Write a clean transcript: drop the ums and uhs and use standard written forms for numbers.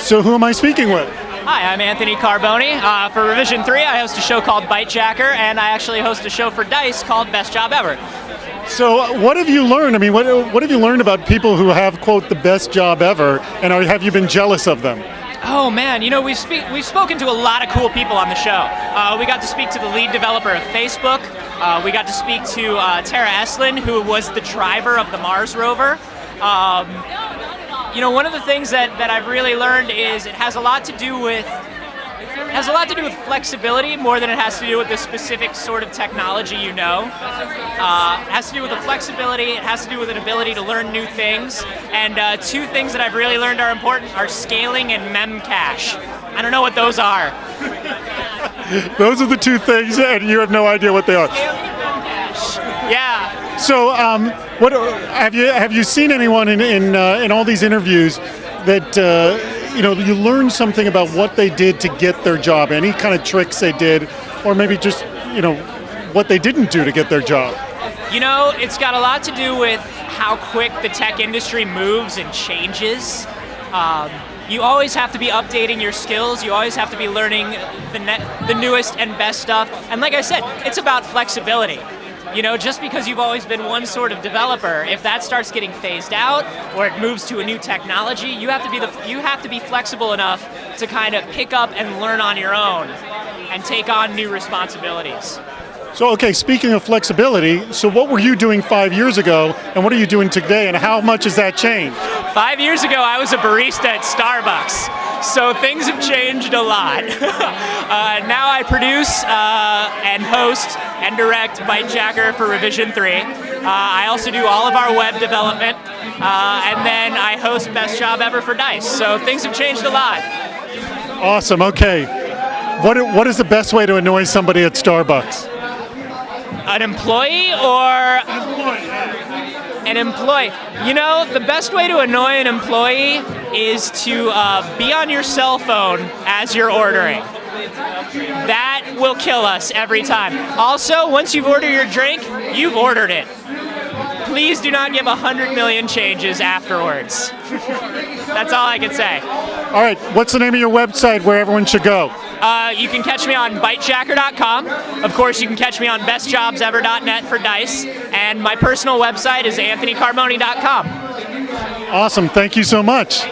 So who am I speaking with? Hi, I'm Anthony Carboni. For Revision 3, I host a show called Bytejacker, and I actually host a show for DICE called Best Job Ever. So what have you learned? I mean, what have you learned about people who have, quote, the best job ever, and have you been jealous of them? Oh man, you know, we've spoken to a lot of cool people on the show. We got to speak to the lead developer of Facebook. We got to speak to Tara Eslin, who was the driver of the Mars rover. You know, one of the things that I've really learned is it has a lot to do with flexibility more than it has to do with the specific sort of technology you know. It has to do with the flexibility, it has to do with an ability to learn new things, and two things that I've really learned are important are scaling and memcache. I don't know what those are. Those are the two things, and you have no idea what they are. Scaling and memcache. Yeah. So, what have you seen anyone in all these interviews that you learn something about what they did to get their job? Any kind of tricks they did, or maybe just what they didn't do to get their job? You know, it's got a lot to do with how quick the tech industry moves and changes. You always have to be updating your skills. You always have to be learning the newest and best stuff. And like I said, it's about flexibility. You know, just because you've always been one sort of developer, if that starts getting phased out or it moves to a new technology, you have to be flexible enough to kind of pick up and learn on your own and take on new responsibilities. So, okay, speaking of flexibility, so what were you doing 5 years ago, and what are you doing today, and how much has that changed? 5 years ago, I was a barista at Starbucks, so things have changed a lot. Now I produce and host and direct Bytejacker for Revision 3. I also do all of our web development, and then I host Best Job Ever for DICE, so things have changed a lot. Awesome, okay. What is the best way to annoy somebody at Starbucks? An employee or an employee? You know, the best way to annoy an employee is to be on your cell phone as you're ordering. That will kill us every time. Also, once you've ordered your drink, you've ordered it. Please do not give 100 million changes afterwards. That's all I can say. All right, what's the name of your website where everyone should go? You can catch me on Bytejacker.com. Of course, you can catch me on bestjobsever.net for DICE. And my personal website is anthonycarboni.com. Awesome, thank you so much.